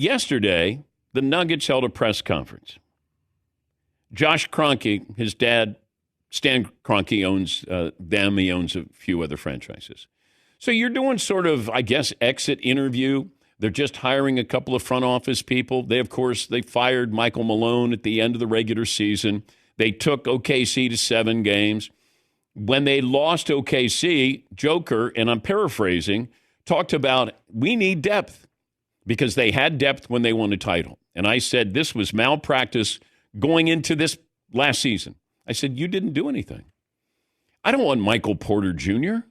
yesterday, the Nuggets held a press conference. Josh Kroenke, his dad, Stan Kroenke, owns them. He owns a few other franchises. So you're doing sort of, I guess, exit interview. They're just hiring a couple of front office people. They fired Michael Malone at the end of the regular season. They took OKC to 7 games. When they lost OKC, Joker, and I'm paraphrasing, talked about we need depth because they had depth when they won a title. And I said this was malpractice going into this last season. I said, you didn't do anything. I don't want Michael Porter Jr.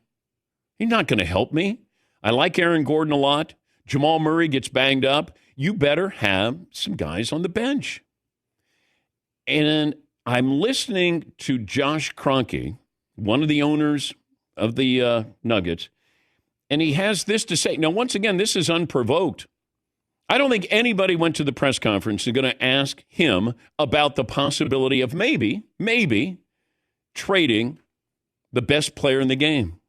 He's not going to help me. I like Aaron Gordon a lot. Jamal Murray gets banged up. You better have some guys on the bench. And I'm listening to Josh Kroenke, one of the owners of the Nuggets, and he has this to say. Now, once again, this is unprovoked. I don't think anybody went to the press conference and going to ask him about the possibility of maybe trading the best player in the game.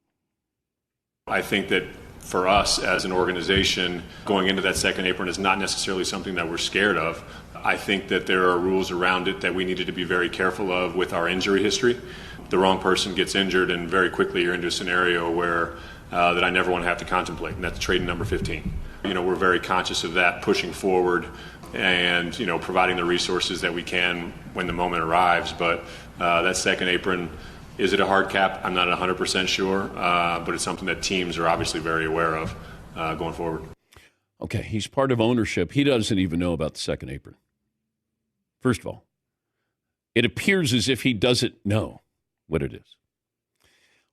I think that for us as an organization, going into that second apron is not necessarily something that we're scared of. I think that there are rules around it that we needed to be very careful of with our injury history. The wrong person gets injured, and very quickly you're into a scenario where that I never want to have to contemplate, and that's trading number 15. We're very conscious of that, pushing forward and, providing the resources that we can when the moment arrives. But that second apron, is it a hard cap? I'm not 100% sure, but it's something that teams are obviously very aware of going forward. Okay, he's part of ownership. He doesn't even know about the second apron. First of all, it appears as if he doesn't know what it is.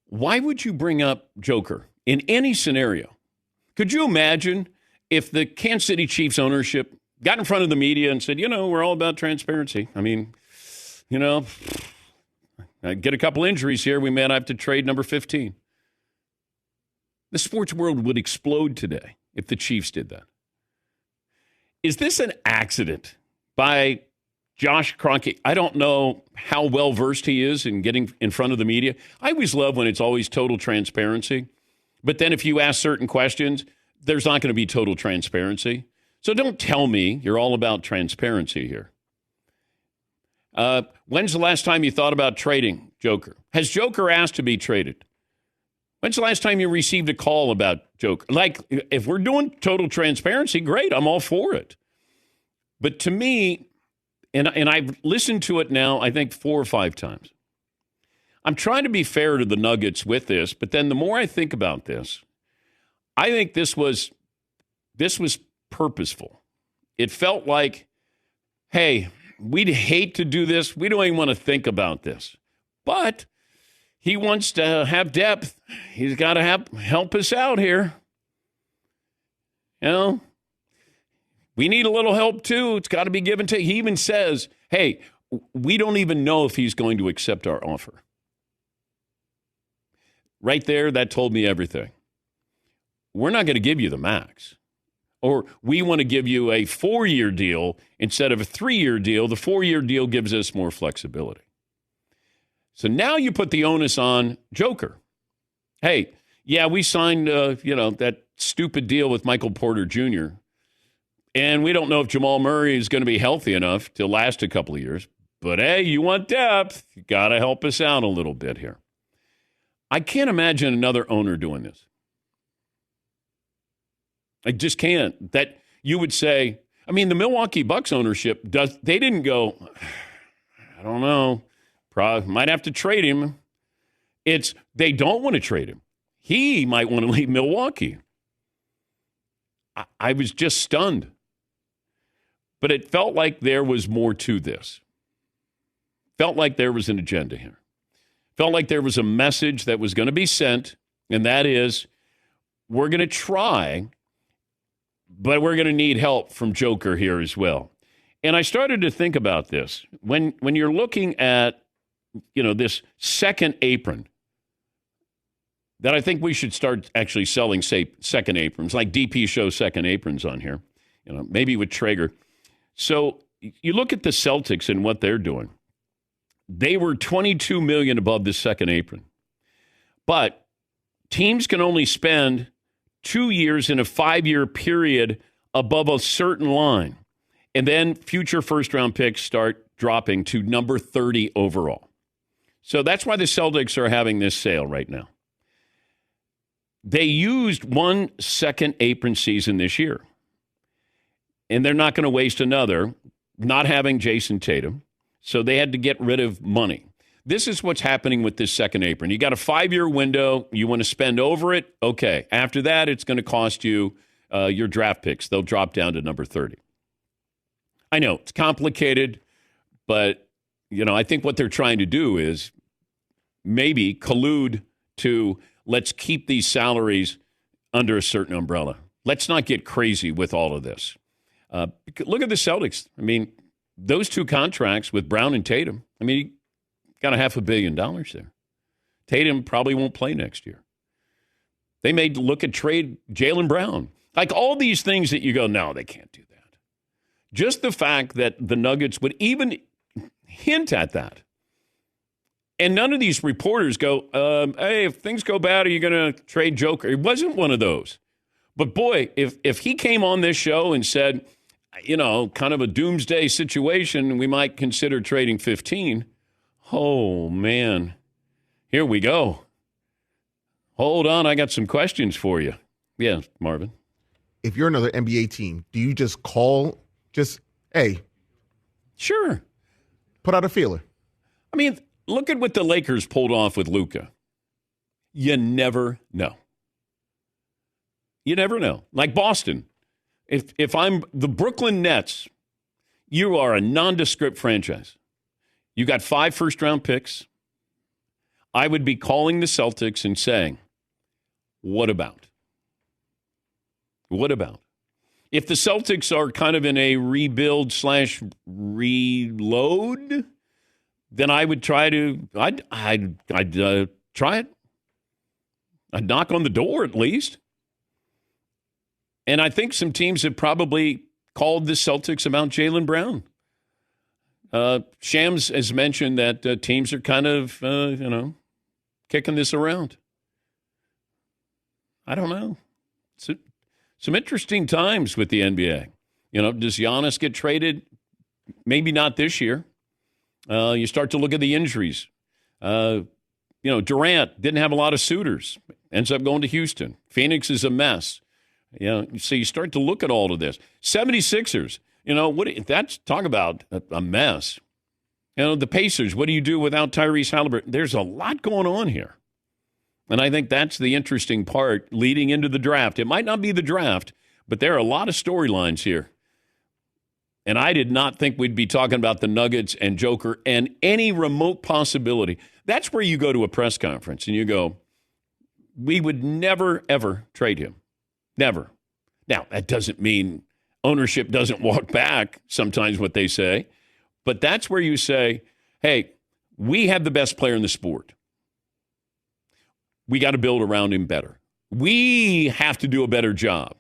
Why would you bring up Joker in any scenario? Could you imagine if the Kansas City Chiefs ownership got in front of the media and said, we're all about transparency. I mean, I get a couple injuries here. We may have to trade number 15. The sports world would explode today if the Chiefs did that. Is this an accident by Josh Kroenke? I don't know how well-versed he is in getting in front of the media. I always love when it's always total transparency. But then if you ask certain questions, there's not going to be total transparency. So don't tell me you're all about transparency here. When's the last time you thought about trading Joker? Has Joker asked to be traded? When's the last time you received a call about Joker? Like, if we're doing total transparency, great, I'm all for it. But to me, and I've listened to it now, I think 4 or 5 times. I'm trying to be fair to the Nuggets with this, but then the more I think about this, I think this was purposeful. It felt like, hey, we'd hate to do this. We don't even want to think about this. But he wants to have depth. He's got to help us out here. We need a little help too. It's got to be given to. He even says, hey, we don't even know if he's going to accept our offer. Right there, that told me everything. We're not going to give you the max. Or we want to give you a 4-year deal instead of a 3-year deal. The 4-year deal gives us more flexibility. So now you put the onus on Joker. Hey, yeah, we signed, that stupid deal with Michael Porter Jr., and we don't know if Jamal Murray is going to be healthy enough to last a couple of years. But, hey, you want depth. You got to help us out a little bit here. I can't imagine another owner doing this. I just can't. That you would say, the Milwaukee Bucks ownership they didn't go, I don't know, probably might have to trade him. It's they don't want to trade him. He might want to leave Milwaukee. I was just stunned. But it felt like there was more to this. Felt like there was an agenda here. Felt like there was a message that was going to be sent, and that is, we're going to try, but we're going to need help from Joker here as well. And I started to think about this. When you're looking at, this second apron, that I think we should start actually selling, say, second aprons, like DP shows second aprons on here, maybe with Traeger. So you look at the Celtics and what they're doing. They were $22 million above the second apron. But teams can only spend 2 years in a 5-year period above a certain line. And then future first-round picks start dropping to number 30 overall. So that's why the Celtics are having this sale right now. They used 1 second apron season this year. And they're not going to waste another, not having Jason Tatum. So they had to get rid of money. This is what's happening with this second apron. You got a 5-year window. You want to spend over it? Okay. After that, it's going to cost you your draft picks. They'll drop down to number 30. I know it's complicated, but I think what they're trying to do is maybe collude to let's keep these salaries under a certain umbrella. Let's not get crazy with all of this. Look at the Celtics. I mean, those two contracts with Brown and Tatum, you got $500 million there. Tatum probably won't play next year. They may look at trade Jaylen Brown. Like all these things that you go, no, they can't do that. Just the fact that the Nuggets would even hint at that. And none of these reporters go, hey, if things go bad, are you going to trade Joker? It wasn't one of those. But boy, if he came on this show and said, kind of a doomsday situation, we might consider trading 15. Oh, man. Here we go. Hold on, I got some questions for you. Yeah, Marvin. If you're another NBA team, do you just call, hey. Sure. Put out a feeler. Look at what the Lakers pulled off with Luka. You never know. You never know. Like Boston. If I'm the Brooklyn Nets, you are a nondescript franchise. You got 5 first-round picks. I would be calling the Celtics and saying, what about? What about? If the Celtics are kind of in a rebuild/reload, then I would try to, I'd try it. I'd knock on the door at least. And I think some teams have probably called the Celtics about Jaylen Brown. Shams has mentioned that teams are kind of, kicking this around. I don't know. Some interesting times with the NBA. Does Giannis get traded? Maybe not this year. You start to look at the injuries. Durant didn't have a lot of suitors. Ends up going to Houston. Phoenix is a mess. So you start to look at all of this. 76ers, that's talk about a mess. The Pacers, what do you do without Tyrese Halliburton? There's a lot going on here. And I think that's the interesting part leading into the draft. It might not be the draft, but there are a lot of storylines here. And I did not think we'd be talking about the Nuggets and Joker and any remote possibility. That's where you go to a press conference and you go, we would never, ever trade him. Never. Now, that doesn't mean ownership doesn't walk back sometimes what they say. But that's where you say, hey, we have the best player in the sport. We got to build around him better. We have to do a better job.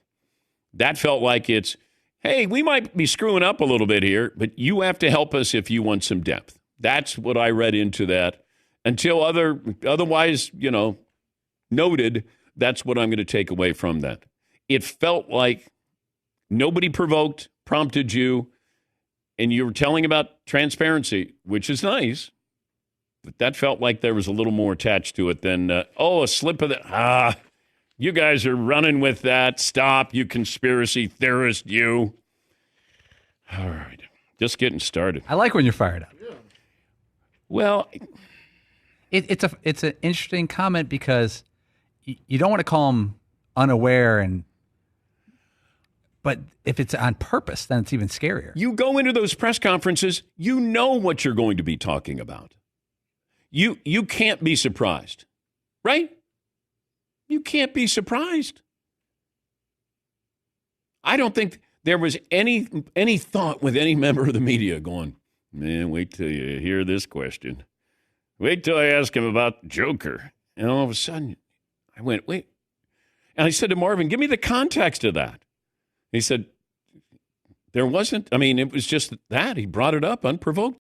That felt like it's, hey, we might be screwing up a little bit here, but you have to help us if you want some depth. That's what I read into that. Until otherwise, noted, that's what I'm going to take away from that. It felt like nobody prompted you, and you were telling about transparency, which is nice. But that felt like there was a little more attached to it than, a slip of the, you guys are running with that. Stop, you conspiracy theorist, you. All right, just getting started. I like when you're fired up. Yeah. Well, it's an interesting comment because you don't want to call them unaware, but if it's on purpose, then it's even scarier. you go into those press conferences, you know what you're going to be talking about. You can't be surprised, right? You can't be surprised. I don't think there was any thought with any member of the media going, man, wait till you hear this question. Wait till I ask him about Joker. And all of a sudden, I went, wait. And I said to Marvin, give me the context of that. He said, there wasn't, it was just that. He brought it up unprovoked.